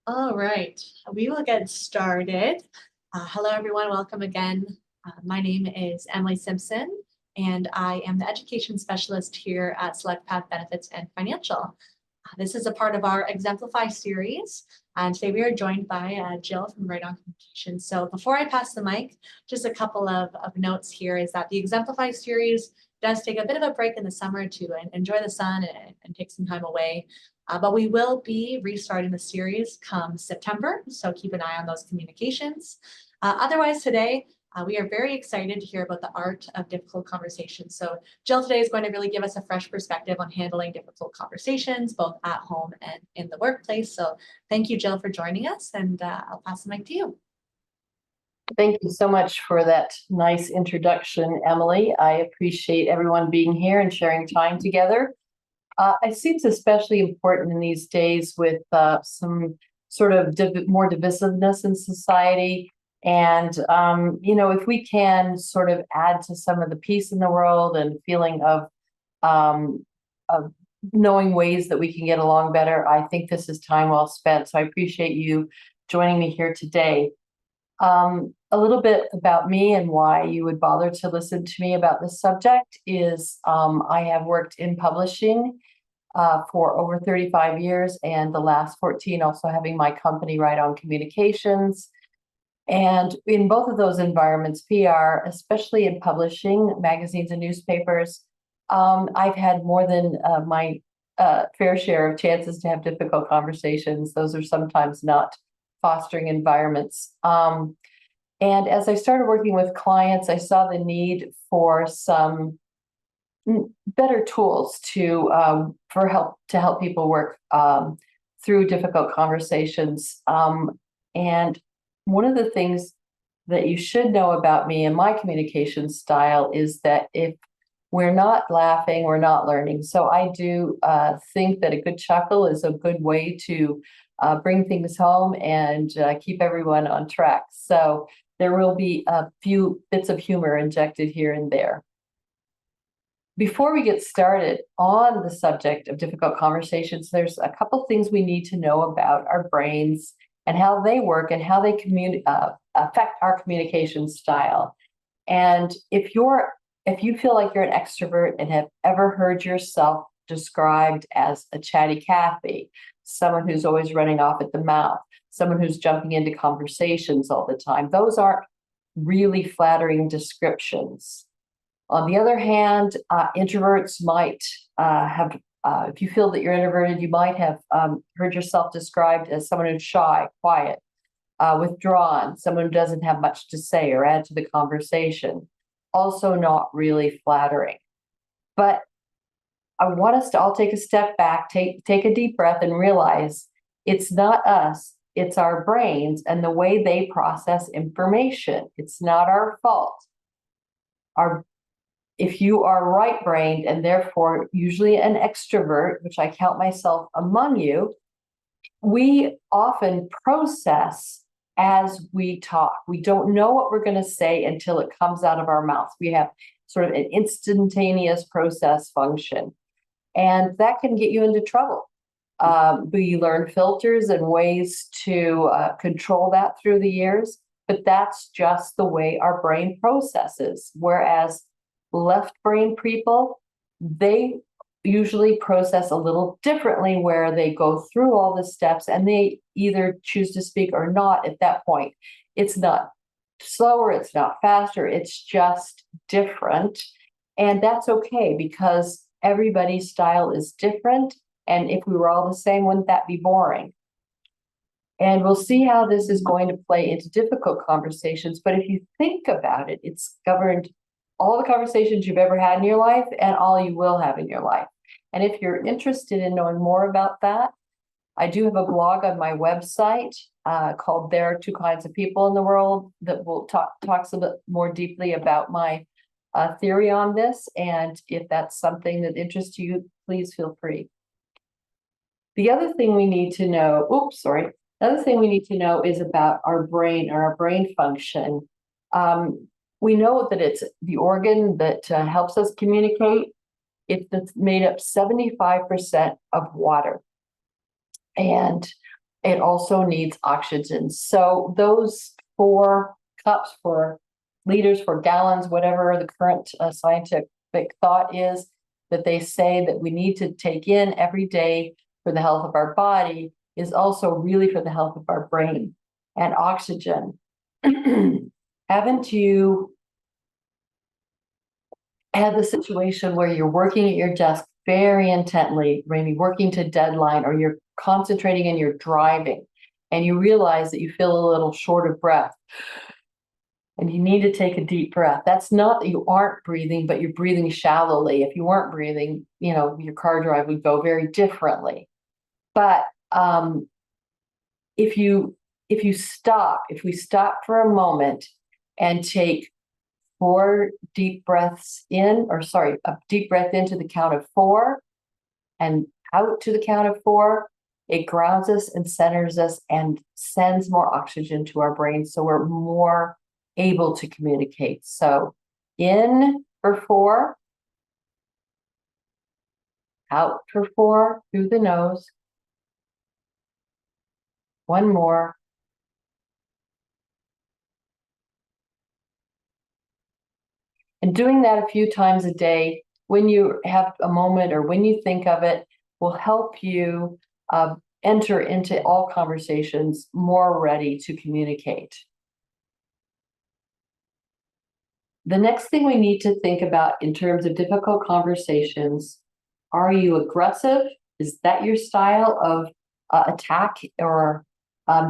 All right, we will get started. Hello, everyone. Welcome again. My name is Emily Simpson, and I am the education specialist here at Select Path Benefits and Financial. This is a part of our Exemplify series, and today we are joined by Jill from Right On Communications. So before I pass the mic, just a couple of notes here is that the Exemplify series does take a bit of a break in the summer to enjoy the sun and take some time away. But we will be restarting the series come September, so keep an eye on those communications. Otherwise, today, we are very excited to hear about the art of difficult conversations. So Jill today is going to really give us a fresh perspective on handling difficult conversations, both at home and in the workplace. So thank you, Jill, for joining us, and I'll pass the mic to you. Thank you so much for that nice introduction, Emily. I appreciate everyone being here and sharing time together. It seems especially important in these days with some sort of more divisiveness in society. And, if we can sort of add to some of the peace in the world and feeling of knowing ways that we can get along better, I think this is time well spent. So I appreciate you joining me here today. A little bit about me and why you would bother to listen to me about this subject is I have worked in publishing for over 35 years, and the last 14 also having my company Right On Communications. And in both of those environments, PR, especially in publishing magazines and newspapers, I've had more than my fair share of chances to have difficult conversations. Those are sometimes not fostering environments. And as I started working with clients, I saw the need for some better tools to help people work through difficult conversations. And one of the things that you should know about me and my communication style is that if we're not laughing, we're not learning. So I do think that a good chuckle is a good way to bring things home and keep everyone on track. So there will be a few bits of humor injected here and there. Before we get started on the subject of difficult conversations, there's a couple things we need to know about our brains and how they work and how they affect our communication style. And if you feel like you're an extrovert and have ever heard yourself described as a chatty Cathy, someone who's always running off at the mouth, someone who's jumping into conversations all the time, those aren't really flattering descriptions. On the other hand, introverts might have, if you feel that you're introverted, you might have heard yourself described as someone who's shy, quiet, withdrawn, someone who doesn't have much to say or add to the conversation. Also not really flattering. But I want us to all take a step back, take a deep breath and realize it's not us, it's our brains and the way they process information. It's not our fault. If you are right-brained and therefore usually an extrovert, which I count myself among you, we often process as we talk. We don't know what we're going to say until it comes out of our mouth. We have sort of an instantaneous process function, and that can get you into trouble. We learn filters and ways to control that through the years, but that's just the way our brain processes. Whereas left brain people, they usually process a little differently, where they go through all the steps and they either choose to speak or not at that point. It's not slower, it's not faster, it's just different. And that's okay, because everybody's style is different. And if we were all the same, wouldn't that be boring? And we'll see how this is going to play into difficult conversations. But if you think about it, it's governed all the conversations you've ever had in your life and all you will have in your life. And if you're interested in knowing more about that, I do have a blog on my website called There Are Two Kinds of People in the World that will talks a bit more deeply about my theory on this. And if that's something that interests you, please feel free. The other thing we need to know, another thing we need to know is about our brain or our brain function. We know that it's the organ that helps us communicate. It's made up 75% of water. And it also needs oxygen. So those 4 cups for liters, for gallons, whatever the current scientific thought is, that they say that we need to take in every day for the health of our body, is also really for the health of our brain. And oxygen. Haven't you had the situation where you're working at your desk very intently, maybe working to deadline, or you're concentrating and you're driving, and you realize that you feel a little short of breath and you need to take a deep breath? That's not that you aren't breathing, but you're breathing shallowly. If you weren't breathing, your car drive would go very differently. But if we stop for a moment and take 4 deep breaths in, a deep breath into the count of 4 and out to the count of 4, it grounds us and centers us and sends more oxygen to our brain, so we're more able to communicate. So in for 4, out for 4 through the nose. One more. And doing that a few times a day, when you have a moment or when you think of it, will help you enter into all conversations more ready to communicate. The next thing we need to think about in terms of difficult conversations: are you aggressive? Is that your style of attack or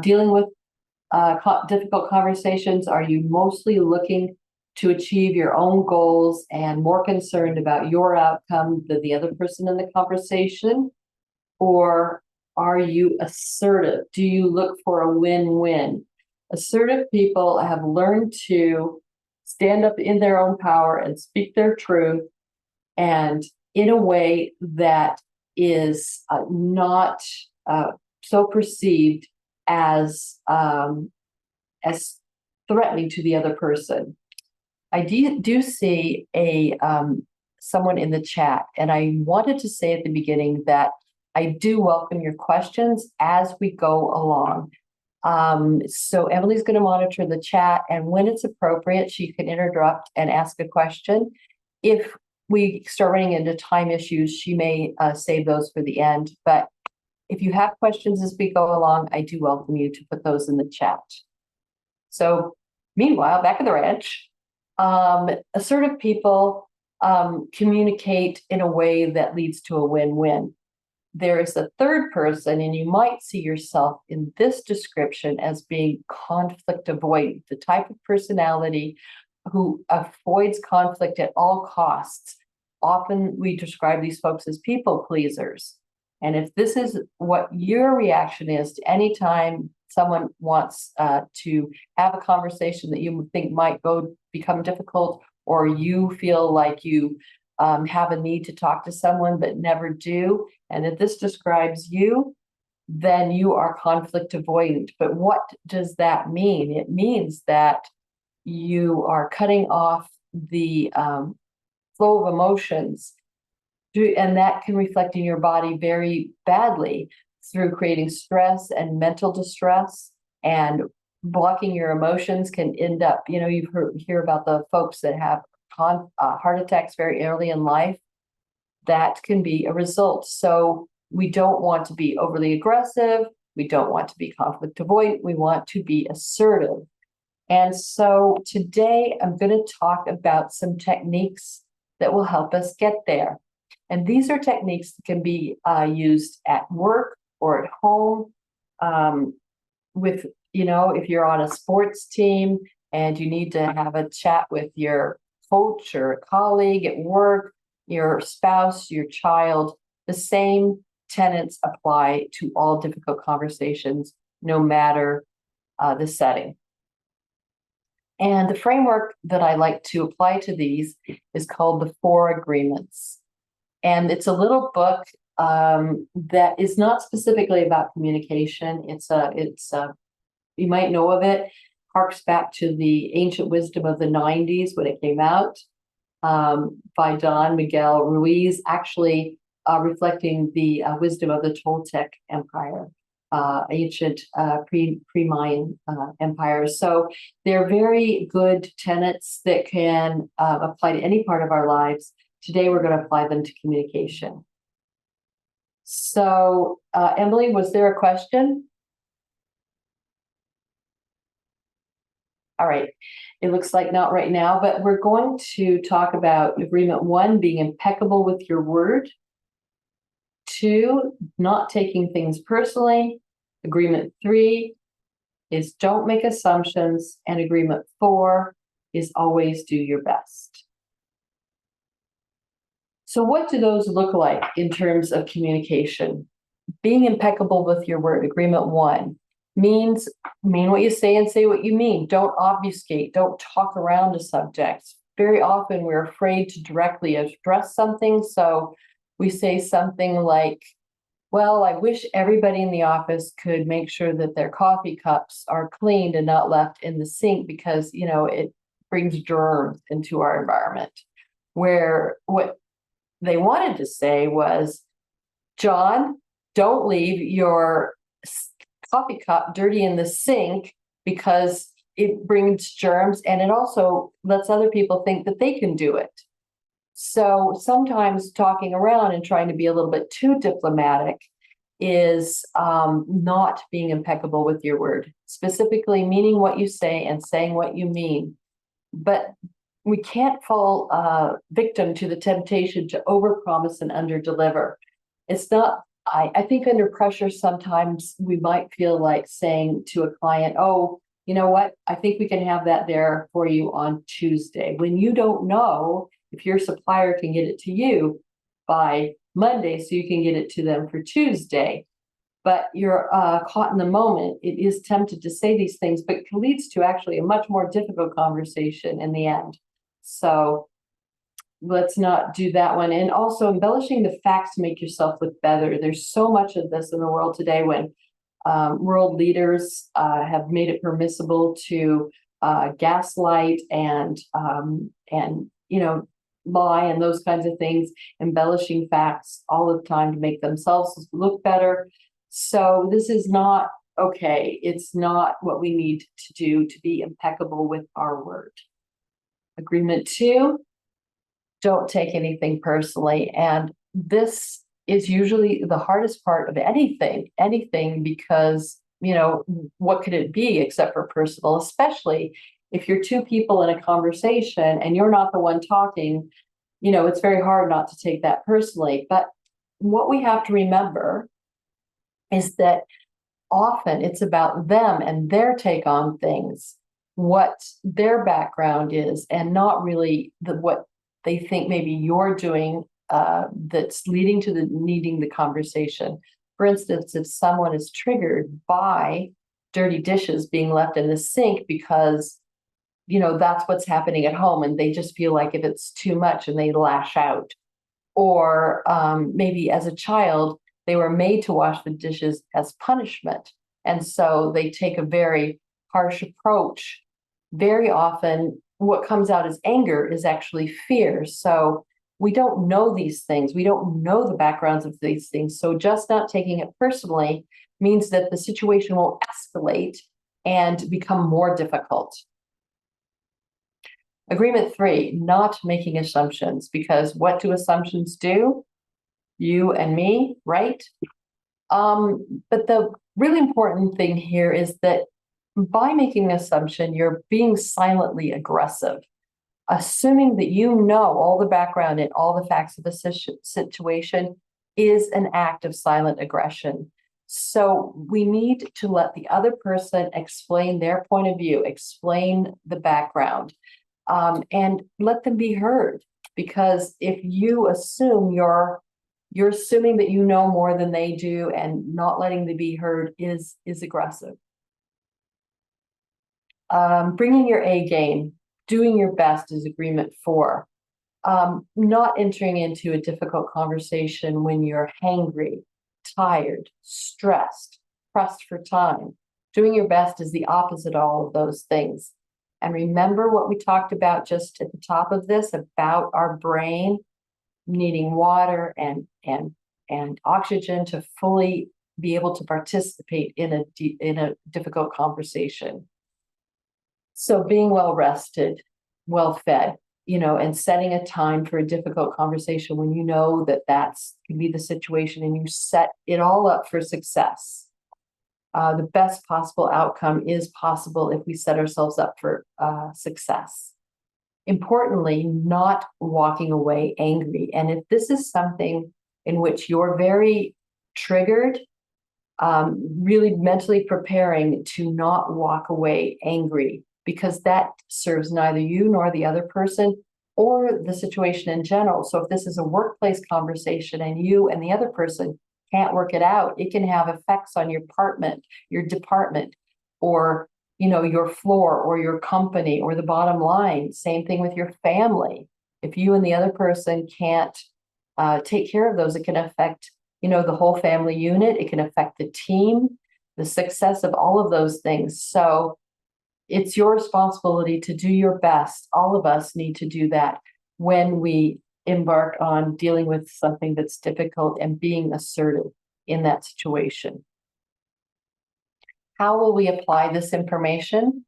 dealing with difficult conversations? Are you mostly looking to achieve your own goals and more concerned about your outcome than the other person in the conversation? Or are you assertive? Do you look for a win-win? Assertive people have learned to stand up in their own power and speak their truth, and in a way that is not so perceived as threatening to the other person. I do see someone in the chat, and I wanted to say at the beginning that I do welcome your questions as we go along. So Emily's going to monitor the chat, and when it's appropriate, she can interrupt and ask a question. If we start running into time issues, she may save those for the end. But if you have questions as we go along, I do welcome you to put those in the chat. So meanwhile, back at the ranch, assertive people communicate in a way that leads to a win-win. There is a third person, and you might see yourself in this description as being conflict avoidant, the type of personality who avoids conflict at all costs. Often we describe these folks as people pleasers. And if this is what your reaction is to any time someone wants to have a conversation that you think might become difficult, or you feel like you have a need to talk to someone but never do, and if this describes you, then you are conflict avoidant. But what does that mean? It means that you are cutting off the flow of emotions, and that can reflect in your body very badly through creating stress and mental distress, and blocking your emotions can end up, you hear about the folks that have heart attacks very early in life. That can be a result. So we don't want to be overly aggressive. We don't want to be conflict avoidant. We want to be assertive. And so today I'm going to talk about some techniques that will help us get there. And these are techniques that can be used at work or at home, if you're on a sports team and you need to have a chat with your coach or a colleague at work, your spouse, your child. The same tenets apply to all difficult conversations, no matter the setting. And the framework that I like to apply to these is called the 4 Agreements. And it's a little book that is not specifically about communication. You might know of it. Harks back to the ancient wisdom of the 90s when it came out, by Don Miguel Ruiz, actually reflecting the wisdom of the Toltec Empire. ancient pre-Mayan empires. So they're very good tenets that can apply to any part of our lives. Today, we're going to apply them to communication. So, Emily, was there a question? All right. It looks like not right now, but we're going to talk about agreement 1, being impeccable with your word. 2, not taking things personally. Agreement 3 is don't make assumptions. And agreement 4 is always do your best. So what do those look like in terms of communication? Being impeccable with your word, agreement 1, means mean what you say and say what you mean. Don't obfuscate. Don't talk around a subject. Very often we're afraid to directly address something. So we say something like, well, I wish everybody in the office could make sure that their coffee cups are cleaned and not left in the sink because, it brings germs into our environment. Where what they wanted to say was, John, don't leave your coffee cup dirty in the sink because it brings germs and it also lets other people think that they can do it. So sometimes talking around and trying to be a little bit too diplomatic is not being impeccable with your word, specifically meaning what you say and saying what you mean. But we can't fall victim to the temptation to overpromise and underdeliver. It's not, I think under pressure, sometimes we might feel like saying to a client, oh, you know what, I think we can have that there for you on Tuesday, when you don't know if your supplier can get it to you by Monday so you can get it to them for Tuesday. But you're caught in the moment. It is tempted to say these things, but it leads to actually a much more difficult conversation in the end. So let's not do that one. And also embellishing the facts to make yourself look better. There's so much of this in the world today when world leaders have made it permissible to gaslight and lie and those kinds of things, embellishing facts all the time to make themselves look better. So this is not okay. It's not what we need to do to be impeccable with our word. Agreement 2, don't take anything personally. And this is usually the hardest part of anything, because, what could it be except for personal, especially if you're two people in a conversation and you're not the one talking, it's very hard not to take that personally. But what we have to remember is that often it's about them and their take on things, what their background is, and not really what they think maybe you're doing that's leading to needing the conversation. For instance, if someone is triggered by dirty dishes being left in the sink because that's what's happening at home, and they just feel like if it's too much and they lash out. Or maybe as a child, they were made to wash the dishes as punishment. And so they take a very harsh approach. Very often, what comes out as anger is actually fear. So we don't know these things. We don't know the backgrounds of these things. So just not taking it personally means that the situation will escalate and become more difficult. Agreement 3, not making assumptions, because what do assumptions do? You and me, right? But the really important thing here is that by making an assumption, you're being silently aggressive, assuming that you know all the background and all the facts of the situation is an act of silent aggression. So we need to let the other person explain their point of view, explain the background, and let them be heard. Because if you assume you're assuming that you know more than they do, and not letting them be heard is aggressive. Bringing your A game, doing your best is agreement 4. Not entering into a difficult conversation when you're hangry, tired, stressed, pressed for time. Doing your best is the opposite of all of those things. And remember what we talked about just at the top of this about our brain needing water and oxygen to fully be able to participate in a difficult conversation. So being well rested, well fed, and setting a time for a difficult conversation when you know that that's can be the situation, and you set it all up for success. The best possible outcome is possible if we set ourselves up for success. Importantly, not walking away angry. And if this is something in which you're very triggered, really mentally preparing to not walk away angry, because that serves neither you nor the other person or the situation in general. So if this is a workplace conversation and you and the other person can't work it out, it can have effects on your department, or your floor, or your company, or the bottom line. Same thing with your family. If you and the other person can't take care of those, it can affect the whole family unit. It can affect the team, the success of all of those things. So it's your responsibility to do your best. All of us need to do that when we embark on dealing with something that's difficult and being assertive in that situation. How will we apply this information?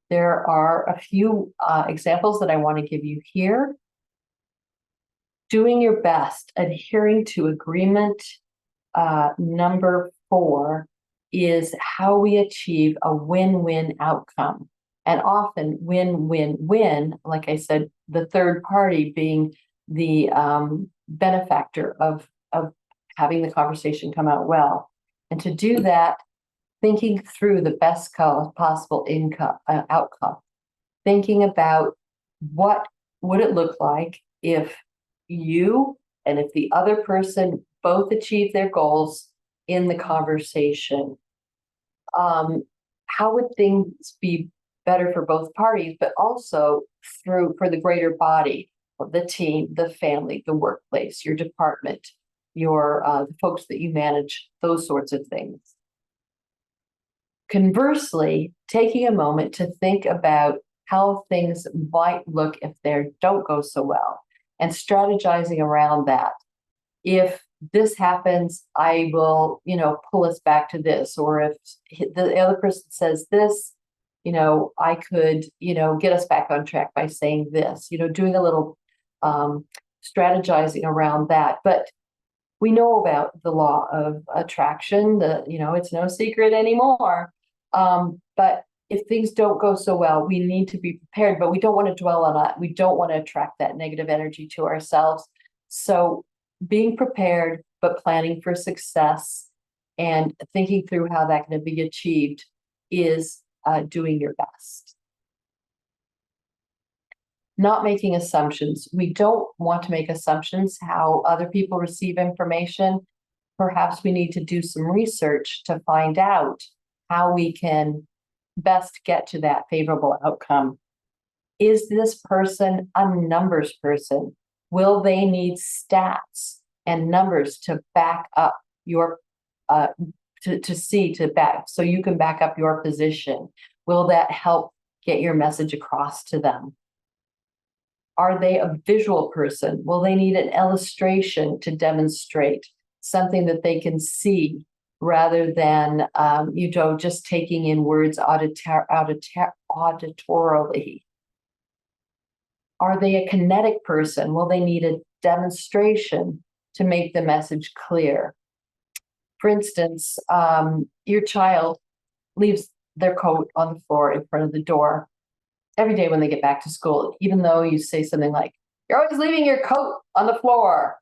There are a few examples that I want to give you here. Doing your best, adhering to agreement number 4 is how we achieve a win-win outcome. And often win-win-win, like I said, the third party being the benefactor of having the conversation come out well. And to do that, thinking through the best possible outcome, thinking about what would it look like if you and if the other person both achieve their goals in the conversation. How would things be better for both parties, but also for the greater body, the team, the family, the workplace, your department, the folks that you manage, those sorts of things. Conversely, taking a moment to think about how things might look if they don't go so well, and strategizing around that. If this happens, I will, pull us back to this. Or if the other person says this, I could, get us back on track by saying this, doing a little strategizing around that. But we know about the law of attraction, it's no secret anymore. But if things don't go so well, we need to be prepared, but we don't want to dwell on that. We don't want to attract that negative energy to ourselves. So being prepared, but planning for success and thinking through how that can be achieved is doing your best. Not making assumptions. We don't want to make assumptions how other people receive information. Perhaps we need to do some research to find out how we can best get to that favorable outcome. Is this person a numbers person? Will they need stats and numbers to back up your so you can back up your position? Will that help get your message across to them? Are they a visual person? Will they need an illustration to demonstrate something that they can see, rather than just taking in words auditorily? Are they a kinetic person? Will they need a demonstration to make the message clear? For instance, your child leaves their coat on the floor in front of the door every day when they get back to school, even though you say something like, "You're always leaving your coat on the floor."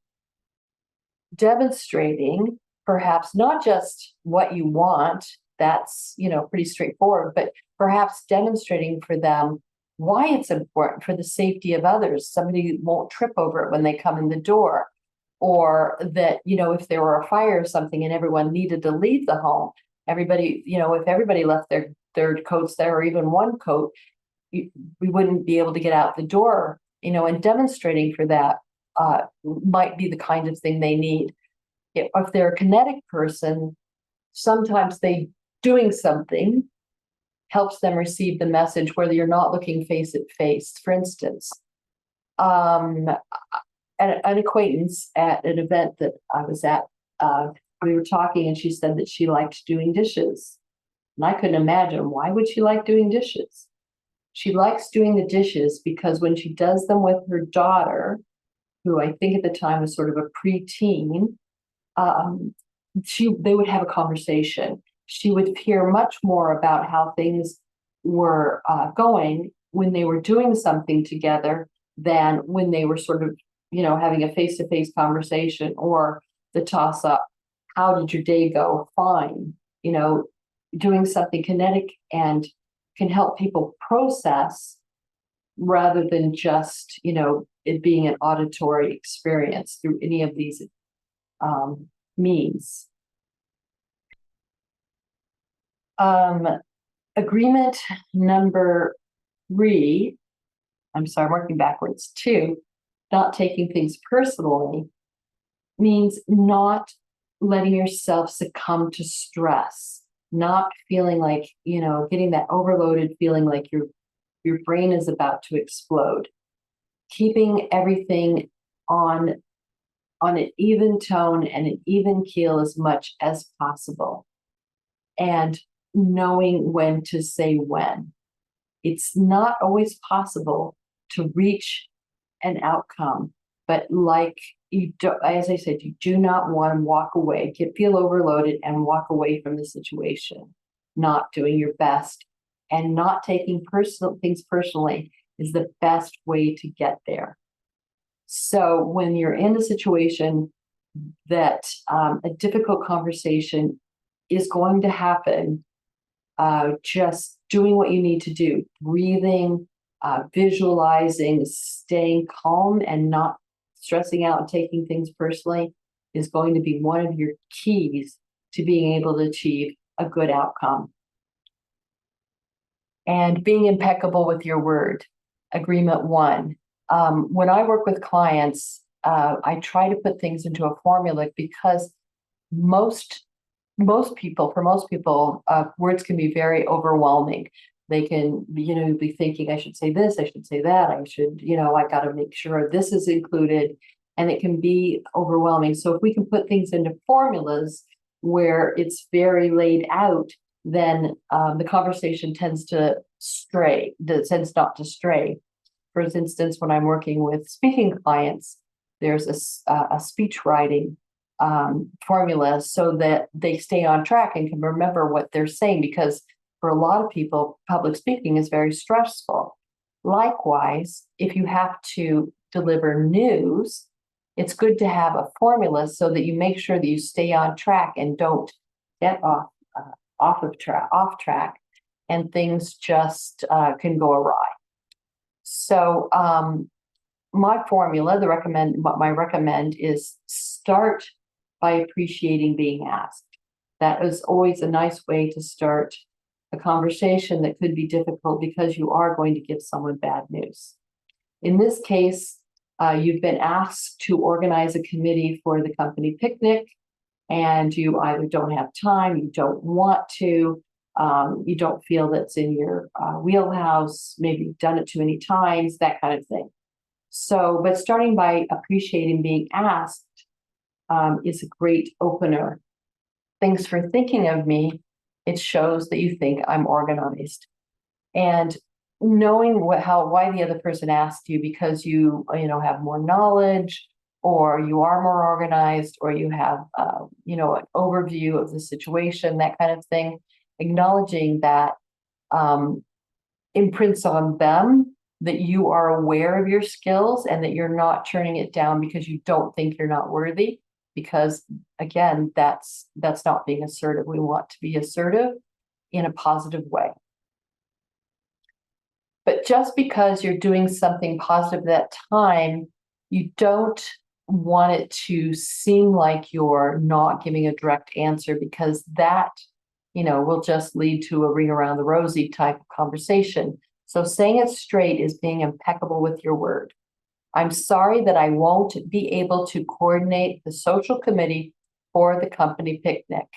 Demonstrating perhaps not just what you want, that's pretty straightforward, but perhaps demonstrating for them why it's important for the safety of others. Somebody won't trip over it when they come in the door, or that if there were a fire or something and everyone needed to leave the home, everybody, if everybody left their coats there, or even one coat, we wouldn't be able to get out the door, and demonstrating for that might be the kind of thing they need. If they're a kinetic person, sometimes doing something helps them receive the message, whether you're not looking face to face. For instance, an acquaintance at an event that I was at we were talking and she said that she liked doing dishes. And I couldn't imagine, why would she like doing dishes? She likes doing the dishes because when she does them with her daughter, who I think at the time was sort of a preteen, they would have a conversation. She would hear much more about how things were going when they were doing something together than when they were sort of, having a face-to-face conversation or the toss up. How did your day go? Fine. Doing something kinetic and can help people process rather than just, it being an auditory experience through any of these means. Agreement number 3, I'm sorry, I'm working backwards, 2, not taking things personally, means not letting yourself succumb to stress, not feeling like, getting that overloaded feeling like your brain is about to explode. Keeping everything on an even tone and an even keel as much as possible. And knowing when to say when. It's not always possible to reach an outcome, but as I said, you do not want to walk away, feel overloaded and walk away from the situation. Not doing your best and not taking things personally is the best way to get there. So when you're in a situation that a difficult conversation is going to happen, just doing what you need to do, breathing, visualizing, staying calm and not stressing out and taking things personally is going to be one of your keys to being able to achieve a good outcome. And being impeccable with your word. Agreement 1. When I work with clients, I try to put things into a formula because for most people, words can be very overwhelming. They can, be thinking, I should say this, I should say that, I should, I got to make sure this is included, and it can be overwhelming. So if we can put things into formulas where it's very laid out, then the conversation tends not to stray. For instance, when I'm working with speaking clients, there's a speech writing formula so that they stay on track and can remember what they're saying, because for a lot of people, public speaking is very stressful. Likewise, if you have to deliver news, it's good to have a formula so that you make sure that you stay on track and don't get off track, and things just can go awry. So my formula, what I recommend is start by appreciating being asked. That is always a nice way to start a conversation that could be difficult because you are going to give someone bad news. In this case, you've been asked to organize a committee for the company picnic, and you either don't have time, you don't want to, you don't feel that's in your wheelhouse, maybe you've done it too many times, that kind of thing. So, but starting by appreciating being asked is a great opener. Thanks for thinking of me. It shows that you think I'm organized. And knowing why the other person asked you, because you have more knowledge, or you are more organized, or you have an overview of the situation, that kind of thing. Acknowledging that imprints on them that you are aware of your skills and that you're not turning it down because you don't think you're not worthy. Because again, that's not being assertive. We want to be assertive in a positive way. But just because you're doing something positive that time, you don't want it to seem like you're not giving a direct answer, because that, will just lead to a ring around the rosy type of conversation. So saying it straight is being impeccable with your word. I'm sorry that I won't be able to coordinate the social committee for the company picnic.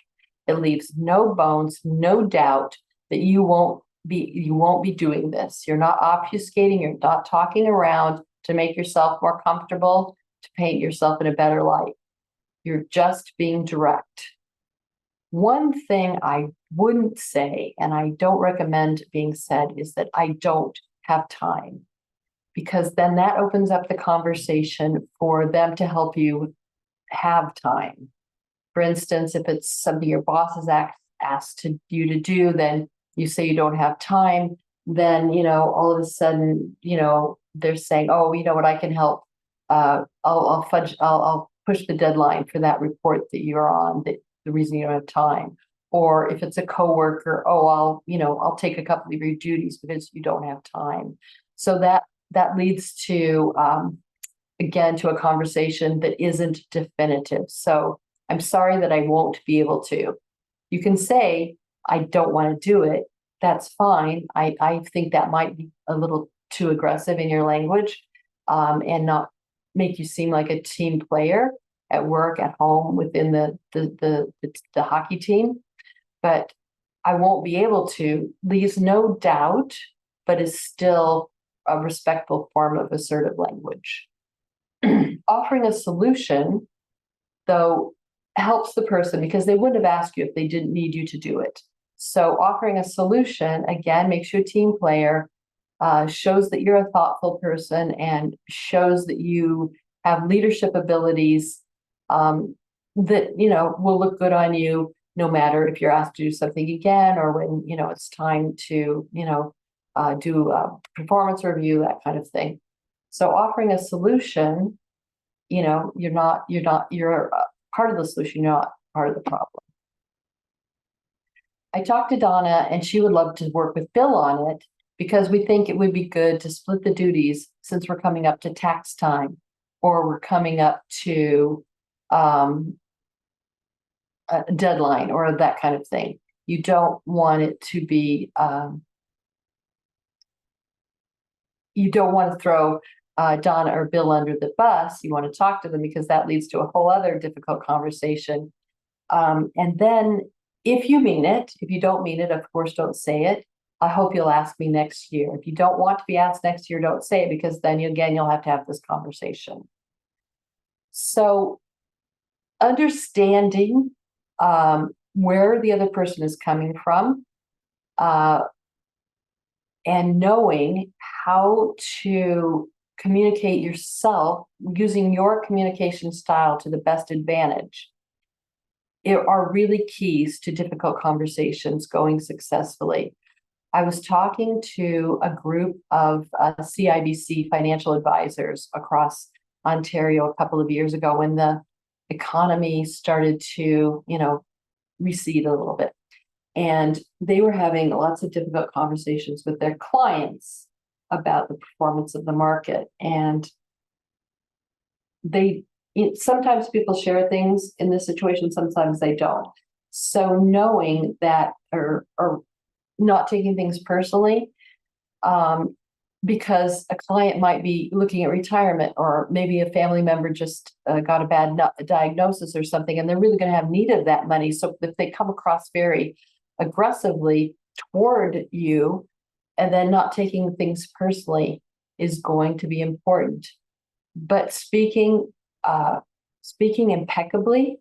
It leaves no bones, no doubt that you won't be doing this. You're not obfuscating, you're not talking around to make yourself more comfortable, to paint yourself in a better light. You're just being direct. One thing I wouldn't say, and I don't recommend being said, is that I don't have time, because then that opens up the conversation for them to help you have time. For instance, if it's something your boss has asked you to do, then you say you don't have time, then, all of a sudden, they're saying, oh, you know what, I can help. I'll push the deadline for that report that you're on, that the reason you don't have time. Or if it's a coworker, oh, I'll take a couple of your duties because you don't have time. So that leads to, again, to a conversation that isn't definitive. So I'm sorry that I won't be able to. You can say, I don't want to do it. That's fine. I think that might be a little too aggressive in your language, and not make you seem like a team player at work, at home, within the hockey team. But I won't be able to leaves no doubt, but is still a respectful form of assertive language. Offering a solution, though, helps the person, because they wouldn't have asked you if they didn't need you to do it. So offering a solution, again, makes you a team player, shows that you're a thoughtful person, and shows that you have leadership abilities, that, will look good on you, no matter if you're asked to do something again, or when, it's time to, do a performance review, that kind of thing. So offering a solution, you're part of the solution, you're not part of the problem. I talked to Donna, and she would love to work with Bill on it, because we think it would be good to split the duties, since we're coming up to tax time, or we're coming up to a deadline, or that kind of thing. You don't want it to be, you don't want to throw Donna or Bill under the bus. You want to talk to them, because that leads to a whole other difficult conversation. And then if you mean it, if you don't mean it, of course, don't say it. I hope you'll ask me next year. If you don't want to be asked next year, don't say it, because then you'll have to have this conversation. So understanding where the other person is coming from, and knowing how to communicate yourself using your communication style to the best advantage, are really keys to difficult conversations going successfully. I was talking to a group of CIBC financial advisors across Ontario a couple of years ago, when the economy started to, recede a little bit. And they were having lots of difficult conversations with their clients about the performance of the market. And sometimes people share things in this situation, sometimes they don't. So knowing that, or not taking things personally, because a client might be looking at retirement, or maybe a family member just got a bad diagnosis or something, and they're really going to have need of that money. So if they come across very aggressively toward you, and then not taking things personally, is going to be important. But speaking impeccably,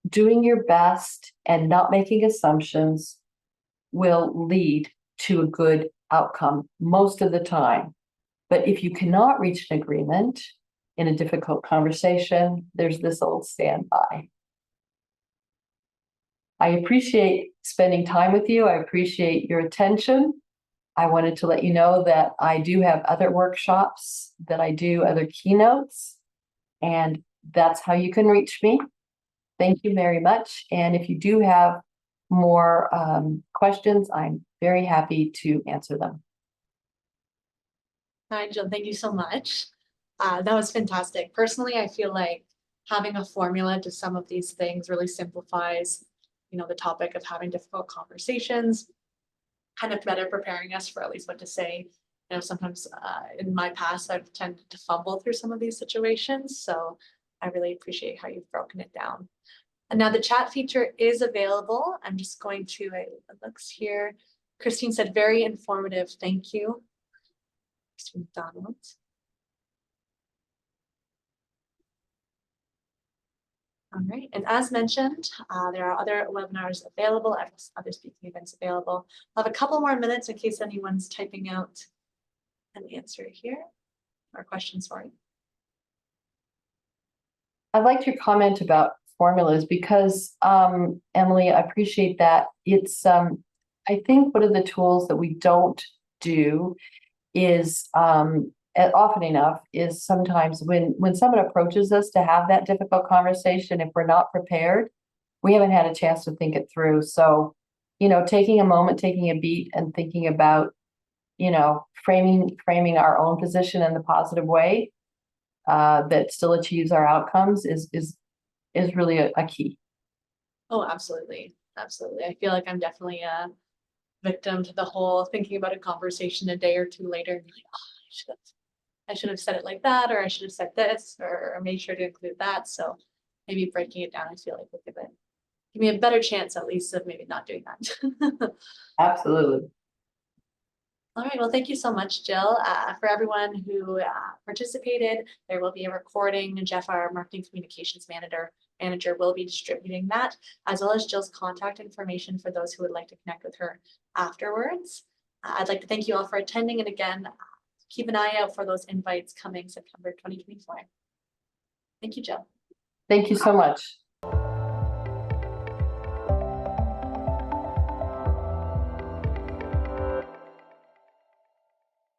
doing your best, and not making assumptions will lead to a good outcome most of the time. But if you cannot reach an agreement in a difficult conversation, there's this old standby. I appreciate spending time with you. I appreciate your attention. I wanted to let you know that I do have other workshops, that I do other keynotes, and that's how you can reach me. Thank you very much. And if you do have more questions, I'm very happy to answer them. Hi, Jill, thank you so much. That was fantastic. Personally, I feel like having a formula to some of these things really simplifies, the topic of having difficult conversations, kind of better preparing us for at least what to say. Sometimes in my past, I've tended to fumble through some of these situations. So I really appreciate how you've broken it down. And now the chat feature is available. I'm just going to, it looks here. Christine said, very informative. Thank you. Christine McDonald. All right, and as mentioned, there are other webinars available, other speaking events available. I'll have a couple more minutes in case anyone's typing out an answer here or questions for you. I liked your comment about formulas because, Emily, I appreciate that. It's, I think one of the tools that we don't do is, often enough, is sometimes when someone approaches us to have that difficult conversation, if we're not prepared, we haven't had a chance to think it through. So, taking a moment, taking a beat and thinking about, framing our own position in the positive way, that still achieves our outcomes is really a key. Oh, absolutely. Absolutely. I feel like I'm definitely a victim to the whole thinking about a conversation a day or two later and like, oh, I should have said it like that, or I should have said this, or made sure to include that. So maybe breaking it down, I feel like would give me a better chance at least of maybe not doing that. Absolutely. All right, well, thank you so much, Jill. For everyone who participated, there will be a recording. Jeff, our marketing communications manager will be distributing that, as well as Jill's contact information for those who would like to connect with her afterwards. I'd like to thank you all for attending, and again, keep an eye out for those invites coming September 2024. Thank you, Jill. Thank you so much.